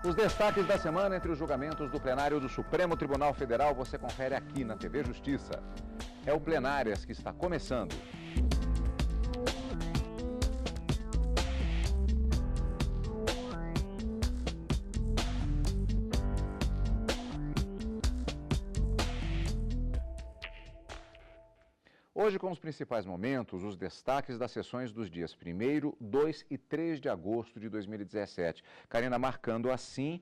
Os destaques da semana entre os julgamentos do plenário do Supremo Tribunal Federal você confere aqui na TV Justiça. É o Plenárias que está começando. Hoje, com os principais momentos, os destaques das sessões dos dias 1º, 2 e 3 de agosto de 2017. Karina, marcando assim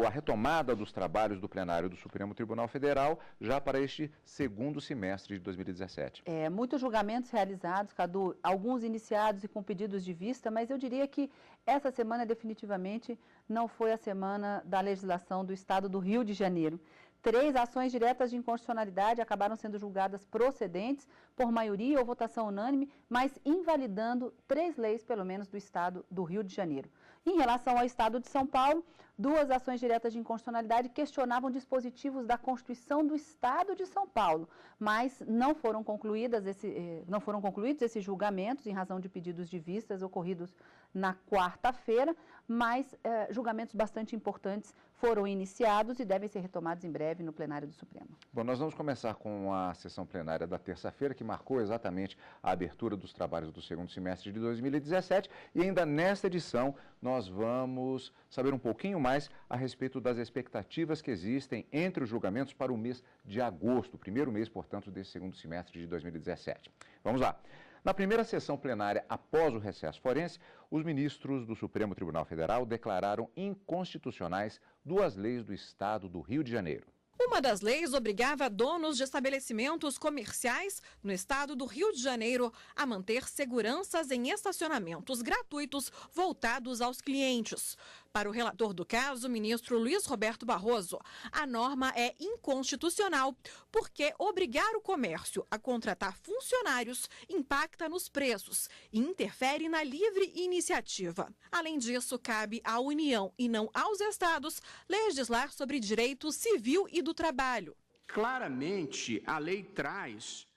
a retomada dos trabalhos do plenário do Supremo Tribunal Federal já para este segundo semestre de 2017. Muitos julgamentos realizados, Cadu, alguns iniciados e com pedidos de vista, mas eu diria que essa semana definitivamente não foi a semana da legislação do Estado do Rio de Janeiro. 3 ações diretas de inconstitucionalidade acabaram sendo julgadas procedentes por maioria ou votação unânime, mas invalidando 3 leis, pelo menos, do Estado do Rio de Janeiro. Em relação ao Estado de São Paulo, 2 ações diretas de inconstitucionalidade questionavam dispositivos da Constituição do Estado de São Paulo, mas não foram concluídos esses julgamentos em razão de pedidos de vistas ocorridos na quarta-feira, mas julgamentos bastante importantes foram iniciados e devem ser retomados em breve no plenário do Supremo. Bom, nós vamos começar com a sessão plenária da terça-feira, que marcou exatamente a abertura dos trabalhos do segundo semestre de 2017, e ainda nesta edição nós vamos saber um pouquinho mais a respeito das expectativas que existem entre os julgamentos para o mês de agosto, o primeiro mês, portanto, desse segundo semestre de 2017. Vamos lá. Na primeira sessão plenária, após o recesso forense, os ministros do Supremo Tribunal Federal declararam inconstitucionais 2 leis do Estado do Rio de Janeiro. Uma das leis obrigava donos de estabelecimentos comerciais no estado do Rio de Janeiro a manter seguranças em estacionamentos gratuitos voltados aos clientes. Para o relator do caso, o ministro Luiz Roberto Barroso, a norma é inconstitucional porque obrigar o comércio a contratar funcionários impacta nos preços e interfere na livre iniciativa. Além disso, cabe à União e não aos estados legislar sobre direito civil e do trabalho. Claramente, a lei traz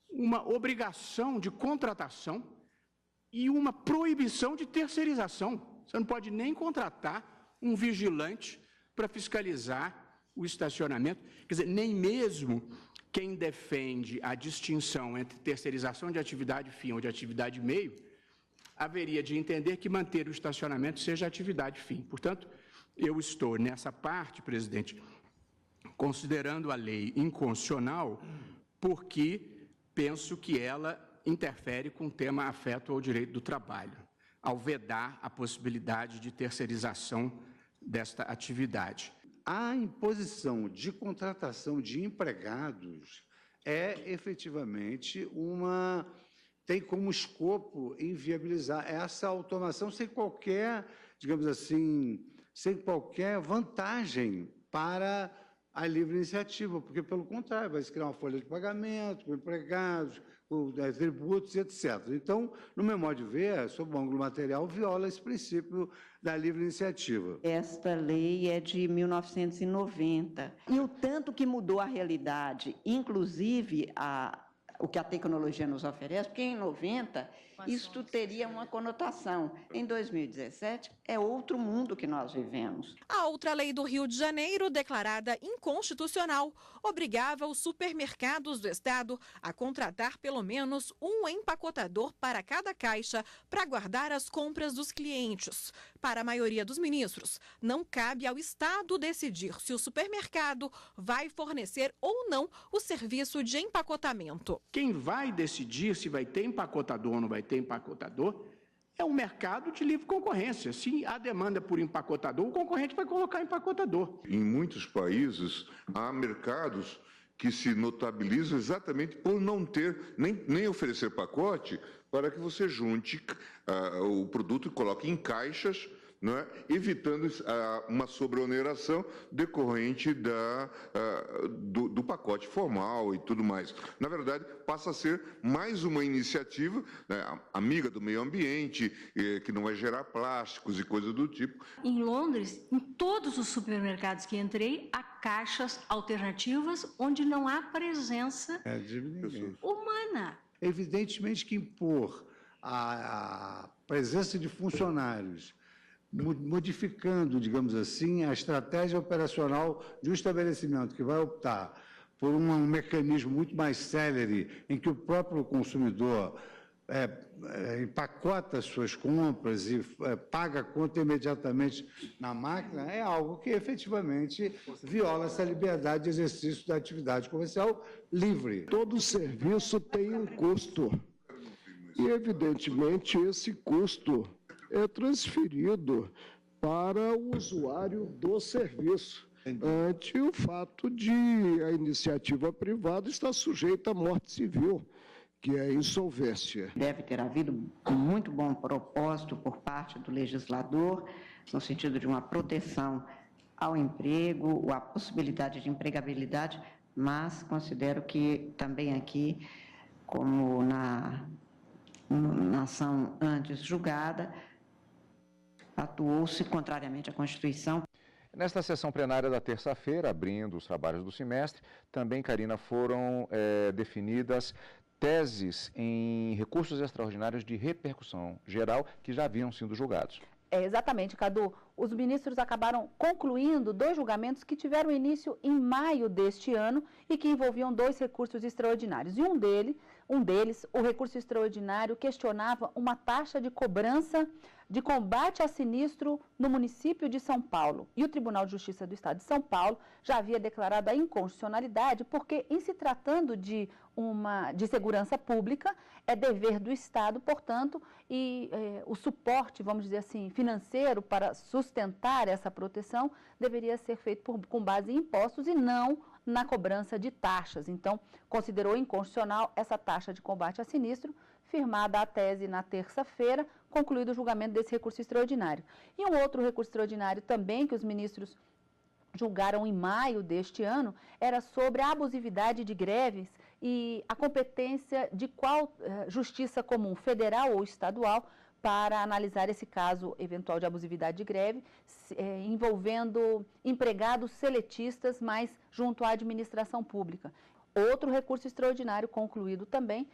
uma obrigação de contratação e uma proibição de terceirização. Você não pode nem contratar um vigilante para fiscalizar o estacionamento. Quer dizer, nem mesmo quem defende a distinção entre terceirização de atividade fim ou de atividade meio haveria de entender que manter o estacionamento seja atividade fim. Portanto, eu estou nessa parte, presidente, considerando a lei inconstitucional porque penso que ela interfere com o tema afeto ao direito do trabalho, ao vedar a possibilidade de terceirização desta atividade. A imposição de contratação de empregados efetivamente tem como escopo inviabilizar essa automação sem qualquer, digamos assim, sem qualquer vantagem para a livre iniciativa, porque, pelo contrário, vai se criar uma folha de pagamento com empregados, com tributos, etc. Então, no meu modo de ver, sob o ângulo material, viola esse princípio da livre iniciativa. Esta lei é de 1990. E o tanto que mudou a realidade, inclusive o que a tecnologia nos oferece, porque em 90 isto teria uma conotação. Em 2017 é outro mundo que nós vivemos. A outra lei do Rio de Janeiro, declarada inconstitucional, obrigava os supermercados do estado a contratar pelo menos um empacotador para cada caixa para guardar as compras dos clientes. Para a maioria dos ministros, não cabe ao estado decidir se o supermercado vai fornecer ou não o serviço de empacotamento. Quem vai decidir se vai ter empacotador ou não vai ter empacotador é um mercado de livre concorrência. Se há demanda por empacotador, o concorrente vai colocar empacotador. Em muitos países, há mercados que se notabilizam exatamente por não ter, nem oferecer pacote, para que você junte o produto e coloque em caixas, não é? Evitando uma sobreoneração decorrente do pacote formal e tudo mais. Na verdade, passa a ser mais uma iniciativa, né, amiga do meio ambiente, que não vai gerar plásticos e coisas do tipo. Em Londres, em todos os supermercados que entrei, há caixas alternativas onde não há presença humana. Evidentemente que impor a presença de funcionários modificando, digamos assim, a estratégia operacional de um estabelecimento que vai optar por um mecanismo muito mais célere, em que o próprio consumidor empacota as suas compras e paga a conta imediatamente na máquina, é algo que efetivamente viola essa liberdade de exercício da atividade comercial livre. Todo serviço tem um custo e, evidentemente, esse custo é transferido para o usuário do serviço, ante o fato de a iniciativa privada estar sujeita à morte civil, que é a insolvência. Deve ter havido um muito bom propósito por parte do legislador, no sentido de uma proteção ao emprego, a possibilidade de empregabilidade, mas considero que também aqui, como na ação antes julgada, atuou-se contrariamente à Constituição. Nesta sessão plenária da terça-feira, abrindo os trabalhos do semestre, também, Karina, foram definidas teses em recursos extraordinários de repercussão geral que já haviam sido julgados. Exatamente, Cadu. Os ministros acabaram concluindo 2 julgamentos que tiveram início em maio deste ano e que envolviam 2 recursos extraordinários. E um deles, o recurso extraordinário, questionava uma taxa de cobrança de combate a sinistro no município de São Paulo. E o Tribunal de Justiça do Estado de São Paulo já havia declarado a inconstitucionalidade porque, em se tratando de segurança pública, é dever do Estado, portanto, e o suporte, vamos dizer assim, financeiro para sustentar essa proteção deveria ser feito com base em impostos e não na cobrança de taxas. Então, considerou inconstitucional essa taxa de combate a sinistro, firmada a tese na terça-feira, concluído o julgamento desse recurso extraordinário. E um outro recurso extraordinário também que os ministros julgaram em maio deste ano era sobre a abusividade de greves e a competência de qual justiça comum, federal ou estadual, para analisar esse caso eventual de abusividade de greve, envolvendo empregados seletistas, mas junto à administração pública. Outro recurso extraordinário concluído também,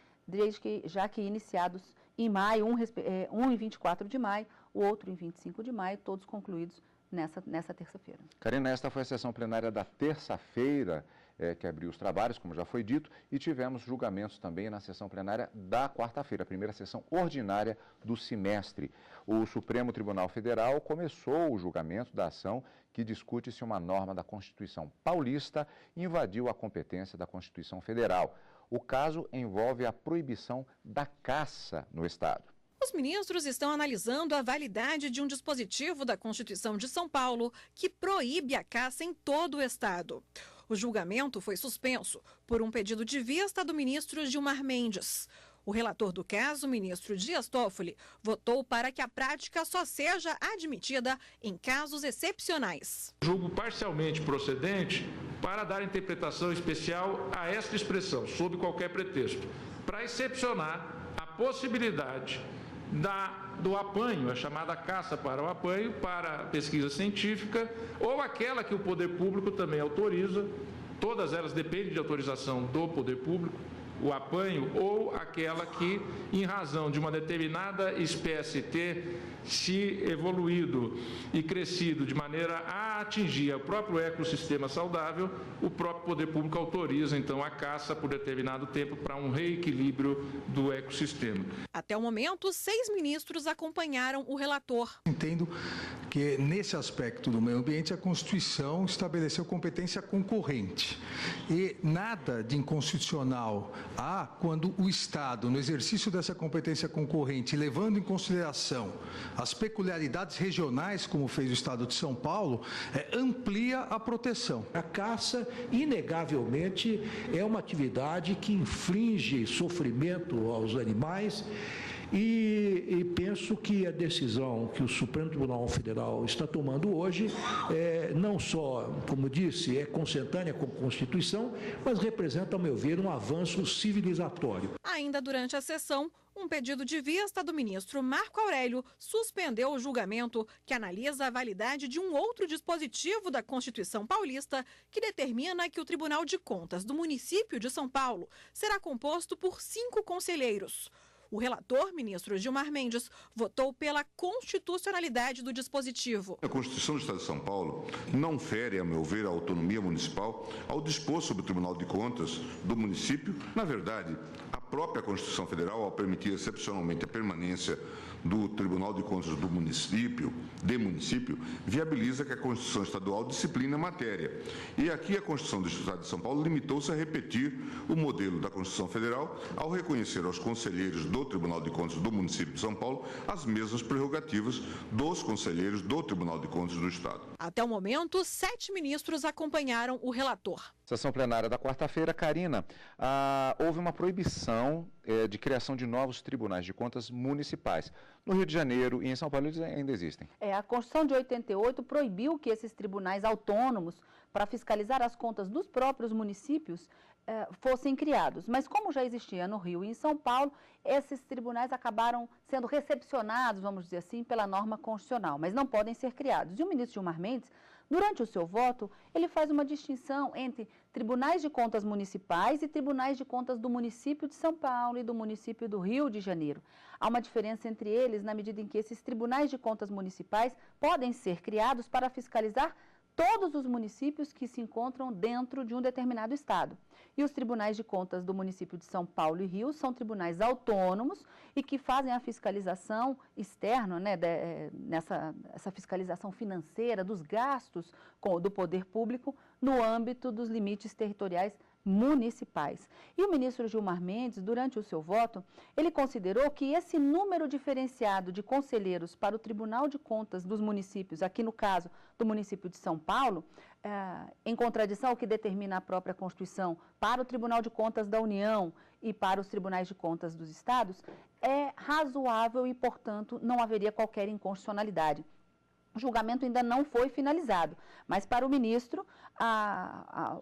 já que iniciados em maio, um em 24 de maio, o outro em 25 de maio, todos concluídos nessa terça-feira. Karina, esta foi a sessão plenária da terça-feira, que abriu os trabalhos, como já foi dito, e tivemos julgamentos também na sessão plenária da quarta-feira, a primeira sessão ordinária do semestre. O Supremo Tribunal Federal começou o julgamento da ação que discute se uma norma da Constituição Paulista invadiu a competência da Constituição Federal. O caso envolve a proibição da caça no Estado. Os ministros estão analisando a validade de um dispositivo da Constituição de São Paulo que proíbe a caça em todo o Estado. O julgamento foi suspenso por um pedido de vista do ministro Gilmar Mendes. O relator do caso, o ministro Dias Toffoli, votou para que a prática só seja admitida em casos excepcionais. Julgo parcialmente procedente para dar interpretação especial a esta expressão, sob qualquer pretexto, para excepcionar a possibilidade do apanho, a chamada caça para o apanho, para pesquisa científica, ou aquela que o poder público também autoriza, todas elas dependem de autorização do poder público, o apanho, ou aquela que, em razão de uma determinada espécie ter se evoluído e crescido de maneira a atingir o próprio ecossistema saudável, o próprio poder público autoriza, então, a caça por determinado tempo para um reequilíbrio do ecossistema. Até o momento, 6 ministros acompanharam o relator. Entendo que, nesse aspecto do meio ambiente, a Constituição estabeleceu competência concorrente. E nada de inconstitucional há quando o Estado, no exercício dessa competência concorrente, levando em consideração as peculiaridades regionais, como fez o Estado de São Paulo, amplia a proteção. A caça, inegavelmente, é uma atividade que inflige sofrimento aos animais. E penso que a decisão que o Supremo Tribunal Federal está tomando hoje, não só, como disse, é consentânea com a Constituição, mas representa, ao meu ver, um avanço civilizatório. Ainda durante a sessão, um pedido de vista do ministro Marco Aurélio suspendeu o julgamento que analisa a validade de um outro dispositivo da Constituição Paulista que determina que o Tribunal de Contas do município de São Paulo será composto por 5 conselheiros. O relator, ministro Gilmar Mendes, votou pela constitucionalidade do dispositivo. A Constituição do Estado de São Paulo não fere, a meu ver, a autonomia municipal ao dispor sobre o Tribunal de Contas do município. Na verdade, a própria Constituição Federal, ao permitir excepcionalmente a permanência do Tribunal de Contas do município, viabiliza que a Constituição Estadual discipline a matéria. E aqui a Constituição do Estado de São Paulo limitou-se a repetir o modelo da Constituição Federal ao reconhecer aos conselheiros do Tribunal de Contas do município de São Paulo as mesmas prerrogativas dos conselheiros do Tribunal de Contas do Estado. Até o momento, 7 ministros acompanharam o relator. Sessão plenária da quarta-feira, Karina, houve uma proibição de criação de novos tribunais de contas municipais. No Rio de Janeiro e em São Paulo eles ainda existem. A Constituição de 88 proibiu que esses tribunais autônomos para fiscalizar as contas dos próprios municípios fossem criados. Mas como já existia no Rio e em São Paulo, esses tribunais acabaram sendo recepcionados, vamos dizer assim, pela norma constitucional, mas não podem ser criados. E o ministro Gilmar Mendes, durante o seu voto, ele faz uma distinção entre tribunais de contas municipais e tribunais de contas do município de São Paulo e do município do Rio de Janeiro. Há uma diferença entre eles na medida em que esses tribunais de contas municipais podem ser criados para fiscalizar todos os municípios que se encontram dentro de um determinado estado. E os tribunais de contas do município de São Paulo e Rio são tribunais autônomos e que fazem a fiscalização externa, essa fiscalização financeira dos gastos do poder público no âmbito dos limites territoriais municipais. E o ministro Gilmar Mendes, durante o seu voto, ele considerou que esse número diferenciado de conselheiros para o Tribunal de Contas dos municípios, aqui no caso do município de São Paulo, em contradição ao que determina a própria Constituição para o Tribunal de Contas da União e para os Tribunais de Contas dos Estados, é razoável e, portanto, não haveria qualquer inconstitucionalidade. O julgamento ainda não foi finalizado, mas para o ministro,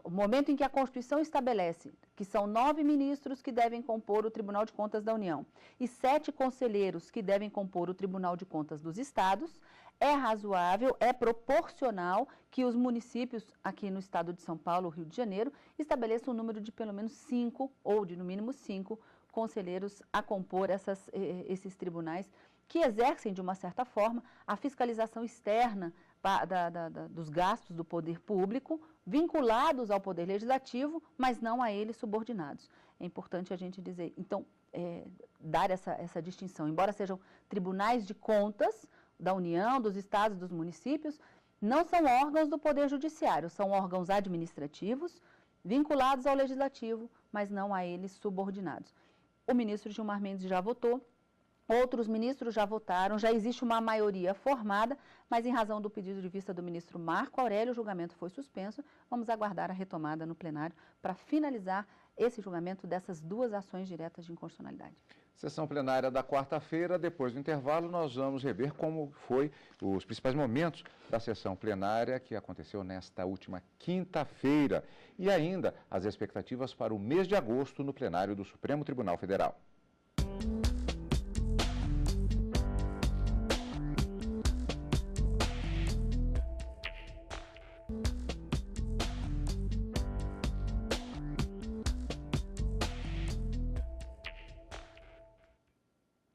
o momento em que a Constituição estabelece que são 9 ministros que devem compor o Tribunal de Contas da União e 7 conselheiros que devem compor o Tribunal de Contas dos Estados, é razoável, é proporcional que os municípios aqui no estado de São Paulo, Rio de Janeiro, estabeleçam um número de pelo menos 5 ou de no mínimo 5 conselheiros a compor esses tribunais que exercem, de uma certa forma, a fiscalização externa dos gastos do poder público, vinculados ao poder legislativo, mas não a ele subordinados. É importante a gente dizer, então, dar essa distinção. Embora sejam tribunais de contas da União, dos estados, dos municípios, não são órgãos do Poder Judiciário, são órgãos administrativos vinculados ao Legislativo, mas não a eles subordinados. O ministro Gilmar Mendes já votou, outros ministros já votaram, já existe uma maioria formada, mas em razão do pedido de vista do ministro Marco Aurélio, o julgamento foi suspenso. Vamos aguardar a retomada no plenário para finalizar esse julgamento dessas 2 ações diretas de inconstitucionalidade. Sessão plenária da quarta-feira, depois do intervalo, nós vamos rever como foi os principais momentos da sessão plenária que aconteceu nesta última quinta-feira e ainda as expectativas para o mês de agosto no plenário do Supremo Tribunal Federal.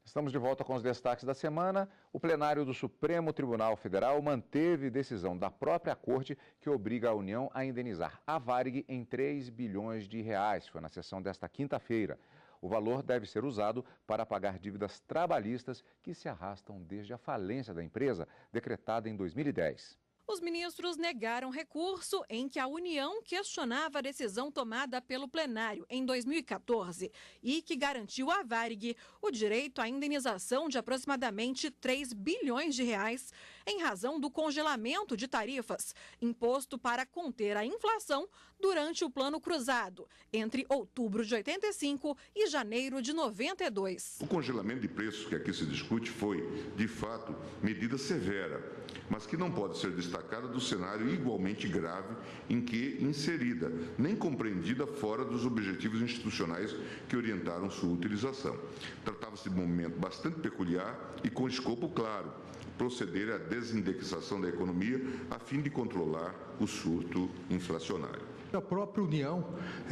Estamos de volta com os destaques da semana. O plenário do Supremo Tribunal Federal manteve decisão da própria Corte que obriga a União a indenizar a Varig em 3 bilhões de reais. Foi na sessão desta quinta-feira. O valor deve ser usado para pagar dívidas trabalhistas que se arrastam desde a falência da empresa, decretada em 2010. Os ministros negaram recurso em que a União questionava a decisão tomada pelo plenário em 2014 e que garantiu à Varig o direito à indenização de aproximadamente 3 bilhões de reais em razão do congelamento de tarifas imposto para conter a inflação durante o Plano Cruzado, entre outubro de 85 e janeiro de 92. O congelamento de preços que aqui se discute foi, de fato, medida severa, mas que não pode ser destacada do cenário igualmente grave em que inserida, nem compreendida fora dos objetivos institucionais que orientaram sua utilização. Tratava-se de um momento bastante peculiar e com escopo claro, proceder à desindexação da economia a fim de controlar o surto inflacionário. A própria União,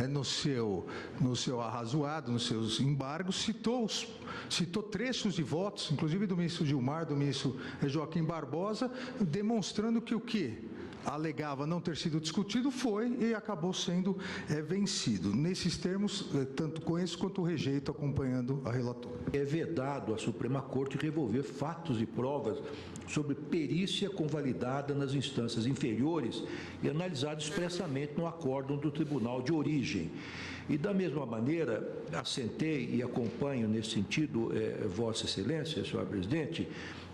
no seu arrazoado, nos seus embargos, citou trechos de votos, inclusive do ministro Gilmar, do ministro Joaquim Barbosa, demonstrando que o que alegava não ter sido discutido foi e acabou sendo vencido. Nesses termos, tanto conheço quanto rejeito, acompanhando a relatora. É vedado à Suprema Corte revolver fatos e provas sobre perícia convalidada nas instâncias inferiores e analisada expressamente no acórdão do Tribunal de Origem. E, da mesma maneira, assentei e acompanho nesse sentido, Vossa Excelência, senhor presidente,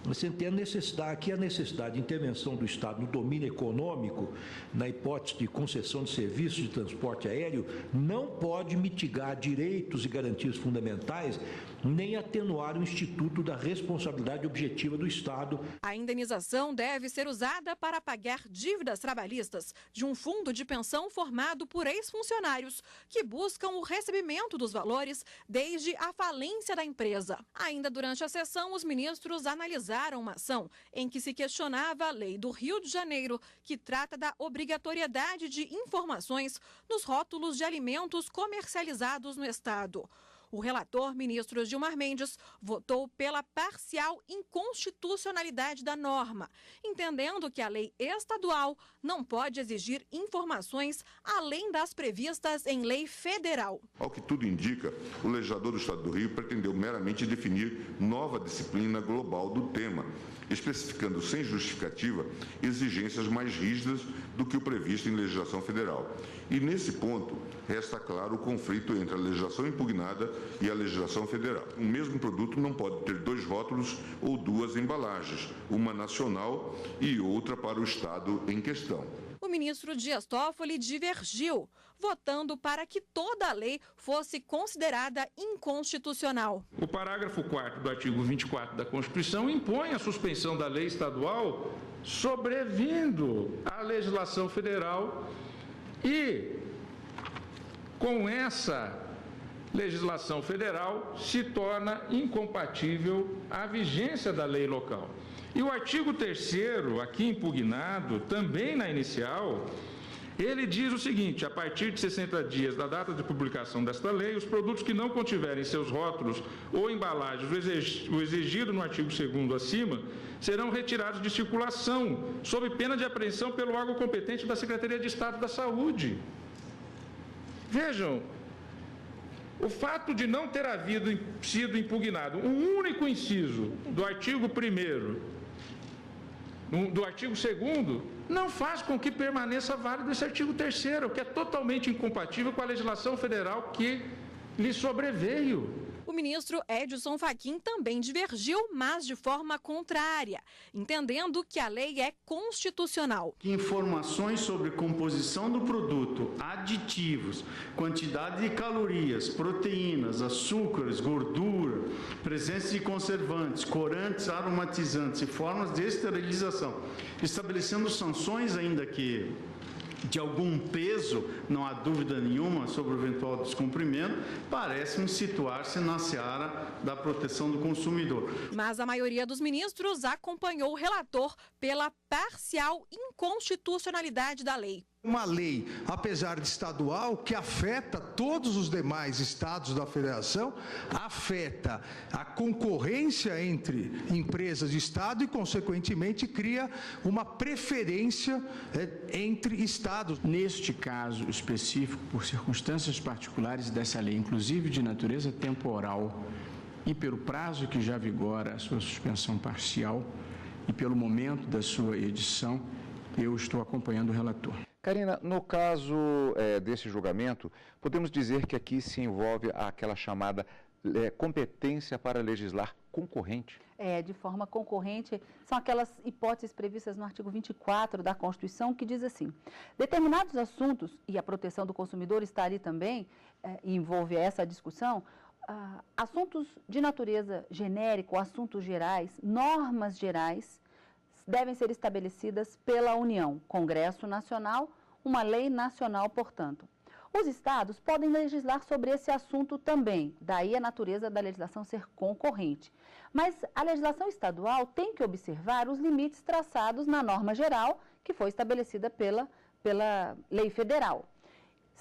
assentei a necessidade de intervenção do Estado no domínio econômico, na hipótese de concessão de serviços de transporte aéreo, não pode mitigar direitos e garantias fundamentais, nem atenuar o instituto da responsabilidade objetiva do Estado. A indenização deve ser usada para pagar dívidas trabalhistas de um fundo de pensão formado por ex-funcionários que buscam o recebimento dos valores desde a falência da empresa. Ainda durante a sessão, os ministros analisaram uma ação em que se questionava a lei do Rio de Janeiro, que trata da obrigatoriedade de informações nos rótulos de alimentos comercializados no estado. O relator, ministro Gilmar Mendes, votou pela parcial inconstitucionalidade da norma, entendendo que a lei estadual não pode exigir informações além das previstas em lei federal. Ao que tudo indica, o legislador do Estado do Rio pretendeu meramente definir nova disciplina global do tema, especificando sem justificativa exigências mais rígidas do que o previsto em legislação federal. E nesse ponto, resta claro o conflito entre a legislação impugnada e a legislação federal. O mesmo produto não pode ter dois rótulos ou duas embalagens, uma nacional e outra para o estado em questão. O ministro Dias Toffoli divergiu, votando para que toda a lei fosse considerada inconstitucional. O parágrafo 4º do artigo 24 da Constituição impõe a suspensão da lei estadual sobrevindo à legislação federal e, com essa legislação federal, se torna incompatível a vigência da lei local. E o artigo 3º, aqui impugnado, também na inicial, ele diz o seguinte: a partir de 60 dias da data de publicação desta lei, os produtos que não contiverem seus rótulos ou embalagens o exigido no artigo 2º acima, serão retirados de circulação, sob pena de apreensão pelo órgão competente da Secretaria de Estado da Saúde. Vejam, o fato de não ter sido impugnado um único inciso do artigo 1º, do artigo 2º, não faz com que permaneça válido esse artigo 3º, que é totalmente incompatível com a legislação federal que lhe sobreveio. O ministro Edson Fachin também divergiu, mas de forma contrária, entendendo que a lei é constitucional. Informações sobre composição do produto, aditivos, quantidade de calorias, proteínas, açúcares, gordura, presença de conservantes, corantes, aromatizantes e formas de esterilização, estabelecendo sanções ainda que de algum peso, não há dúvida nenhuma sobre o eventual descumprimento, parece-me situar-se na seara da proteção do consumidor. Mas a maioria dos ministros acompanhou o relator pela parcial inconstitucionalidade da lei. Uma lei, apesar de estadual, que afeta todos os demais estados da federação, afeta a concorrência entre empresas de estado e, consequentemente, cria uma preferência entre estados. Neste caso específico, por circunstâncias particulares dessa lei, inclusive de natureza temporal, e pelo prazo que já vigora a sua suspensão parcial e pelo momento da sua edição, eu estou acompanhando o relator. Karina, no caso desse julgamento, podemos dizer que aqui se envolve aquela chamada competência para legislar concorrente? De forma concorrente, são aquelas hipóteses previstas no artigo 24 da Constituição, que diz assim: determinados assuntos, e a proteção do consumidor está ali também, envolve essa discussão, assuntos de natureza genérica, ou assuntos gerais, normas gerais, devem ser estabelecidas pela União, Congresso Nacional, uma lei nacional, portanto. Os estados podem legislar sobre esse assunto também, daí a natureza da legislação ser concorrente. Mas a legislação estadual tem que observar os limites traçados na norma geral, que foi estabelecida pela lei federal.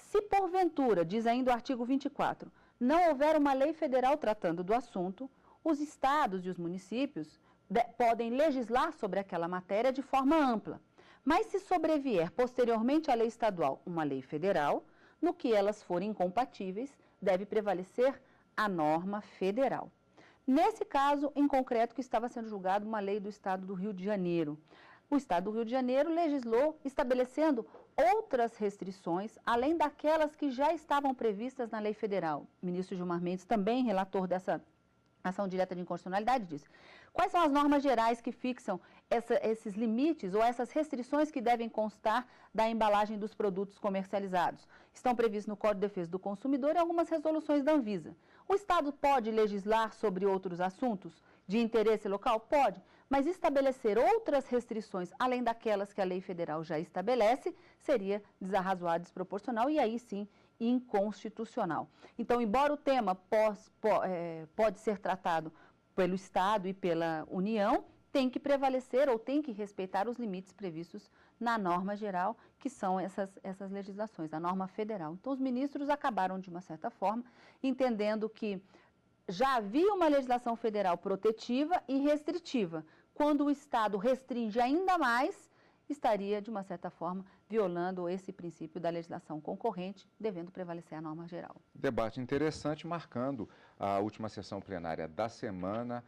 Se porventura, diz ainda o artigo 24, não houver uma lei federal tratando do assunto, os estados e os municípios podem legislar sobre aquela matéria de forma ampla. Mas se sobrevier posteriormente à lei estadual uma lei federal, no que elas forem incompatíveis, deve prevalecer a norma federal. Nesse caso, em concreto, que estava sendo julgado uma lei do Estado do Rio de Janeiro. O Estado do Rio de Janeiro legislou estabelecendo outras restrições, além daquelas que já estavam previstas na lei federal. O ministro Gilmar Mendes, também relator dessa ação direta de inconstitucionalidade, disse: quais são as normas gerais que fixam esses limites ou essas restrições que devem constar da embalagem dos produtos comercializados? Estão previstos no Código de Defesa do Consumidor e algumas resoluções da Anvisa. O Estado pode legislar sobre outros assuntos de interesse local? Pode, mas estabelecer outras restrições, além daquelas que a lei federal já estabelece, seria desarrazoado, desproporcional e aí sim inconstitucional. Então, embora o tema pode ser tratado pelo Estado e pela União, tem que prevalecer ou tem que respeitar os limites previstos na norma geral, que são essas legislações, a norma federal. Então, os ministros acabaram, de uma certa forma, entendendo que já havia uma legislação federal protetiva e restritiva. Quando o Estado restringe ainda mais, estaria, de uma certa forma, violando esse princípio da legislação concorrente, devendo prevalecer a norma geral. Debate interessante, marcando a última sessão plenária da semana,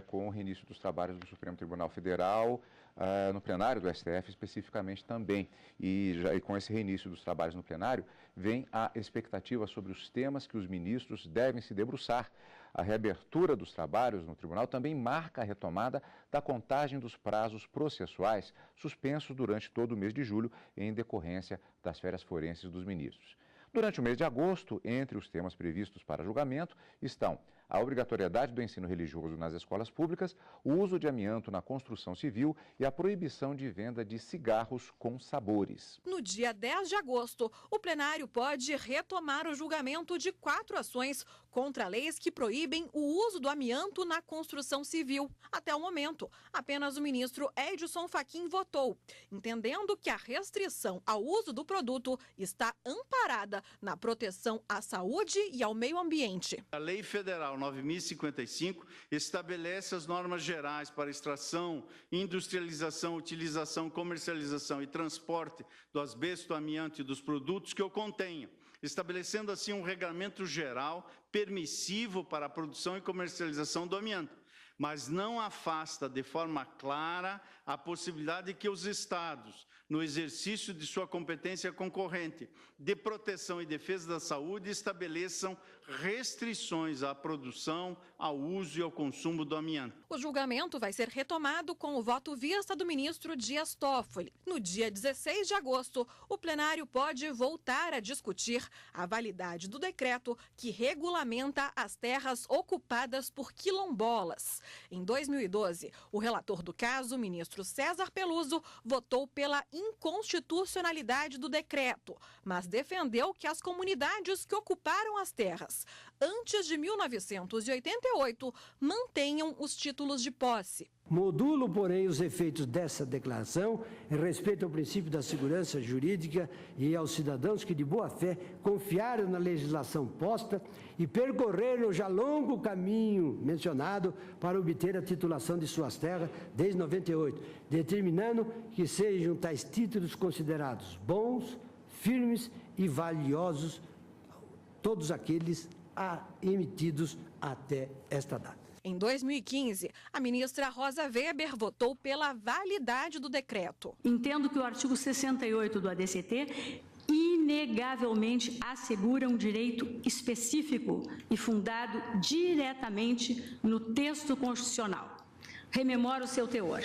com o reinício dos trabalhos do Supremo Tribunal Federal, no plenário do STF especificamente também. E com esse reinício dos trabalhos no plenário, vem a expectativa sobre os temas que os ministros devem se debruçar. A reabertura dos trabalhos no tribunal também marca a retomada da contagem dos prazos processuais suspensos durante todo o mês de julho em decorrência das férias forenses dos ministros. Durante o mês de agosto, entre os temas previstos para julgamento estão a obrigatoriedade do ensino religioso nas escolas públicas, o uso de amianto na construção civil e a proibição de venda de cigarros com sabores. No dia 10 de agosto, o plenário pode retomar o julgamento de 4 ações contra leis que proíbem o uso do amianto na construção civil. Até o momento, apenas o ministro Edson Fachin votou, entendendo que a restrição ao uso do produto está amparada na proteção à saúde e ao meio ambiente. A Lei Federal 9.055 estabelece as normas gerais para extração, industrialização, utilização, comercialização e transporte do asbesto, amianto e dos produtos que o contenham, estabelecendo assim um regramento geral permissivo para a produção e comercialização do amianto, mas não afasta de forma clara a possibilidade de que os estados, no exercício de sua competência concorrente de proteção e defesa da saúde, estabeleçam restrições à produção, ao uso e ao consumo do amianto. O julgamento vai ser retomado com o voto vista do ministro Dias Toffoli. No dia 16 de agosto, o plenário pode voltar a discutir a validade do decreto que regulamenta as terras ocupadas por quilombolas. Em 2012, o relator do caso, o ministro César Peluso, votou pela inconstitucionalidade do decreto, mas defendeu que as comunidades que ocuparam as terras antes de 1988 mantenham os títulos de posse. Modulo, porém, os efeitos dessa declaração em respeito ao princípio da segurança jurídica e aos cidadãos que, de boa fé, confiaram na legislação posta e percorreram o já longo caminho mencionado para obter a titulação de suas terras desde 98, determinando que sejam tais títulos considerados bons, firmes e valiosos, todos aqueles emitidos até esta data. Em 2015, a ministra Rosa Weber votou pela validade do decreto. Entendo que o artigo 68 do ADCT inegavelmente assegura um direito específico e fundado diretamente no texto constitucional. Rememoro seu teor.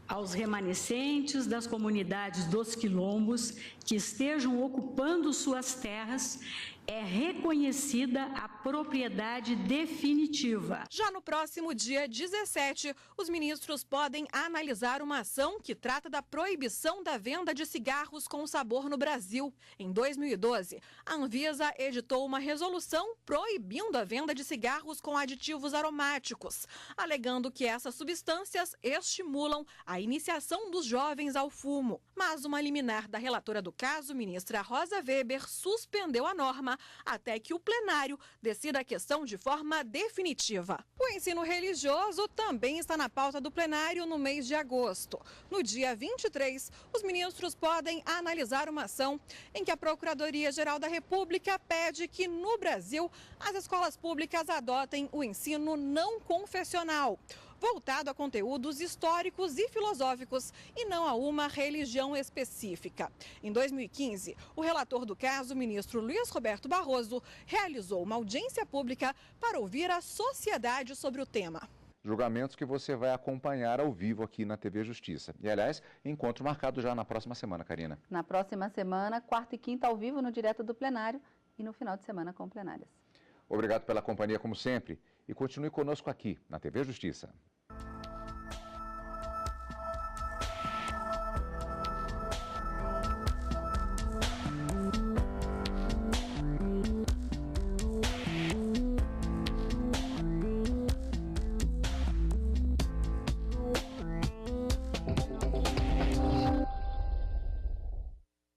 Aos remanescentes das comunidades dos quilombos que estejam ocupando suas terras é reconhecida a propriedade definitiva. Já no próximo dia 17, os ministros podem analisar uma ação que trata da proibição da venda de cigarros com sabor no Brasil. Em 2012, a Anvisa editou uma resolução proibindo a venda de cigarros com aditivos aromáticos, alegando que essas substâncias estimulam a iniciação dos jovens ao fumo. Mas uma liminar da relatora do caso, ministra Rosa Weber, suspendeu a norma até que o plenário decida a questão de forma definitiva. O ensino religioso também está na pauta do plenário no mês de agosto. No dia 23, os ministros podem analisar uma ação em que a Procuradoria-Geral da República pede que, no Brasil, as escolas públicas adotem o ensino não confessional, voltado a conteúdos históricos e filosóficos e não a uma religião específica. Em 2015, o relator do caso, o ministro Luiz Roberto Barroso, realizou uma audiência pública para ouvir a sociedade sobre o tema. Julgamentos que você vai acompanhar ao vivo aqui na TV Justiça. E, aliás, encontro marcado já na próxima semana, Karina. Na próxima semana, quarta e quinta ao vivo no Direto do Plenário e no final de semana com plenárias. Obrigado pela companhia, como sempre. E continue conosco aqui na TV Justiça.